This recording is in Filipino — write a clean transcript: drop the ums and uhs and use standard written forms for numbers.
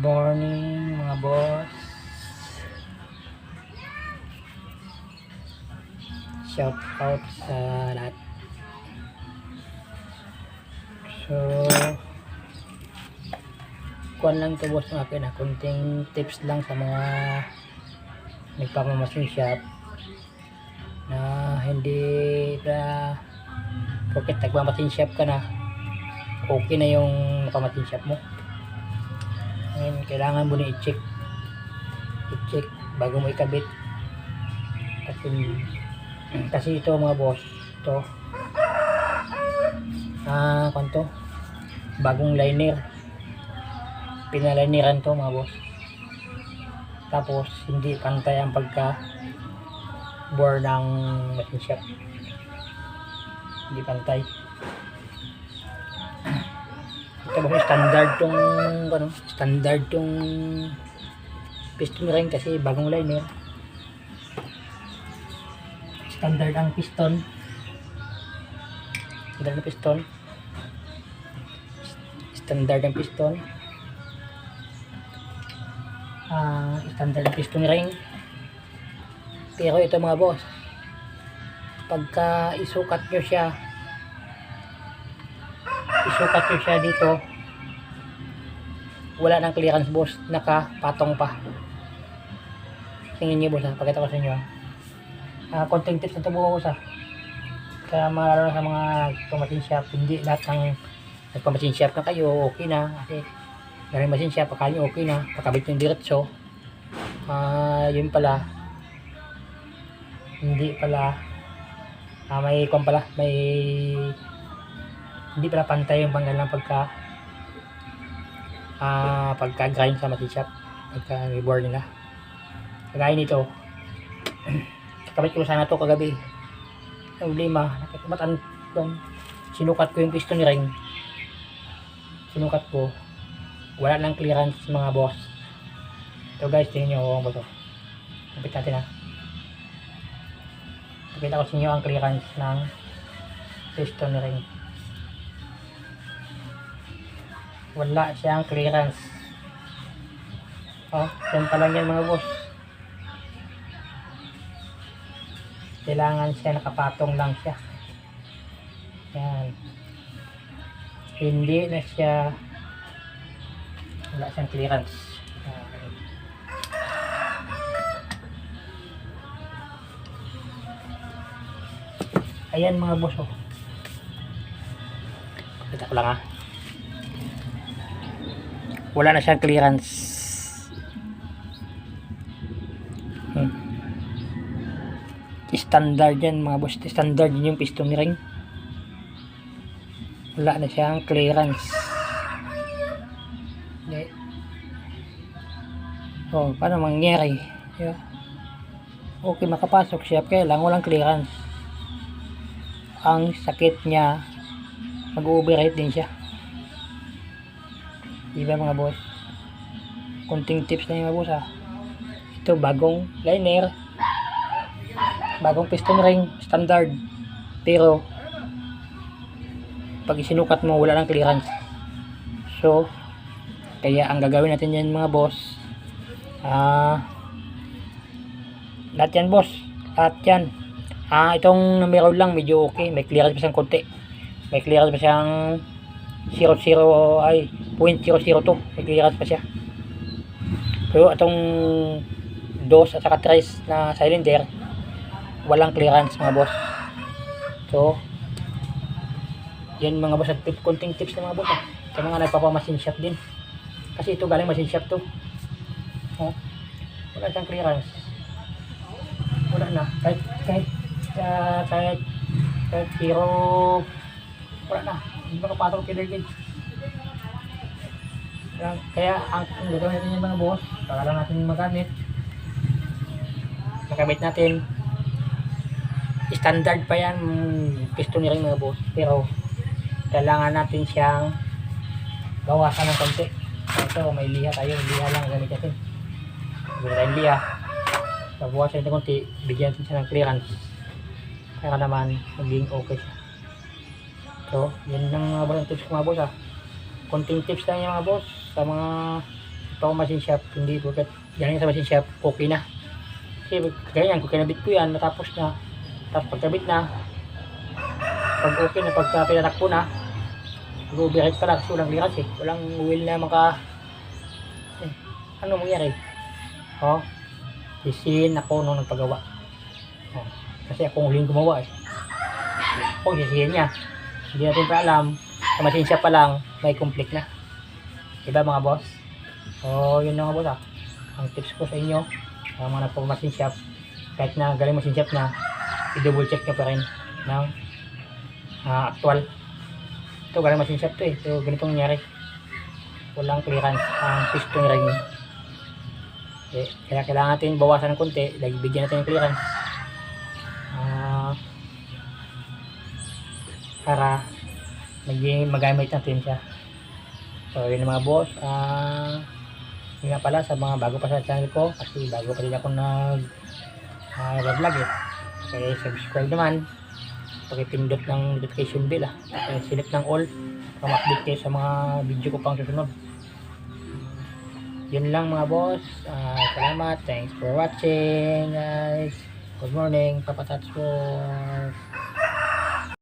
Morning mga boss. Shout out sa lahat. So kuan lang to boss ng akin na kunting tips lang sa mga nagpapamasin shop na hindi na porket nagpapamasin shop ka na okay na yung pamasin shop mo. Ngayon kailangan mo na i-check bago mo ikabit kasi ito mga boss, ito kanto bagong liner, pinaliniran to mga boss, tapos hindi pantay ang pagka bore ng machine shop, hindi pantay. Ito ba standard tong piston ring kasi bagong liner, standard ang piston, standard ang piston ring. Pero ito mga boss, pagka isukat nyo siya dito, wala nang clearance boss, nakapatong pa. Tingnan nyo boss, pakita ko sa inyo. Konting tips na ito boss kaya malalo sa mga nagpamasin shop, hindi lahat ng nagpamasin shop na kayo okay na, kasi galing machine shop akala nyo okay na, pakabit yung diretso, yun pala hindi pala, may hindi pala pantay yung panggal ng pagka grind sa machine shop, pagka rebore nila. Kagaya nito, kakabit ko sana to kagabi, ang problema nakikimatan doon, sinukat ko yung piston ring, wala nang clearance mga boss. Ito guys, tingnan nyo kung ba ito, kapit natin pakita ko sa inyo ang clearance ng piston ring. Wala siyang clearance. Yan pa lang yan mga boss, kailangan siya nakapatong lang siya. Yan, hindi na siya, wala siyang clearance. Ayan mga boss, kita ko lang wala na siyang clearance. Standard yan mga boss, standard yun yung piston ring, wala na siyang clearance. Paano mangyari? Okay, makapasok siya, kaya lang walang clearance. Ang sakit niya, mag-overheat din siya, diba mga boss? Kunting tips na yung mga boss ito bagong liner, bagong piston ring, standard, pero pag isinukat mo wala ng clearance. So kaya ang gagawin natin yan mga boss, lahat yan boss, lahat yan. Itong numero lang medyo okay, may clearance pa siyang konti, may clearance pa siyang 0.002, may clearance pa siya. Pero itong 2 at saka 3 na cylinder walang clearance mga boss. So yan mga boss, at konting tips na mga boss sa mga nagpapamasin shop din, kasi ito galing machine shop to. Wala siyang clearance, wala na, kahit zero, wala na, hindi makapatong killer gauge. Kaya ang gagawin natin yung mga boss, para lang natin magamit, makamit natin, standard pa yan piston ring mga boss, pero kailangan natin siyang bawasan ng konti. Ito may liha tayo, liha lang gamit natin, may tayong liha, bawasan natin konti, bigyan natin siya ng clearance para naman maging okay siya. So yan ang mga boss tips ko mga boss konting tips lang yung mga boss sa mga ako machine shop, hindi porket galing sa machine shop, okay na. Kasi ganyan, kung kinabit ko yan, natapos na. Tapos pagkabit na, pag okay na, pagka pinatakpo na, mag-overhead pala kasi walang clearance eh. Walang wheel na ano mangyari? Sisihin ako nung nagpagawa. Kasi akong huling gumawa eh. Ako sisihin niya. Hindi natin pa alam, sa machine shop pa lang, may complete na. Diba mga boss? Yun na mga boss ang tips ko sa inyo, mga nagpag-machine shop, kahit na galing machine shop na, i-double check nyo pa rin ng actual. Ito galing machine shop to eh, so ganito nangyari, walang clearance ang piston ring. Kaya kailangan natin bawasan ng konti, bigyan natin ng clearance para magamit natin siya. So yun mga boss, yun nga pala sa mga bago pa sa channel ko, kasi bago pa din ako nag-vlog eh. Kaya subscribe naman, pakipindot ng notification bell select ng all para ma-update kayo sa mga video ko pang susunod. Yun lang mga boss, salamat, thanks for watching guys. Good morning, Papa Tatsuo.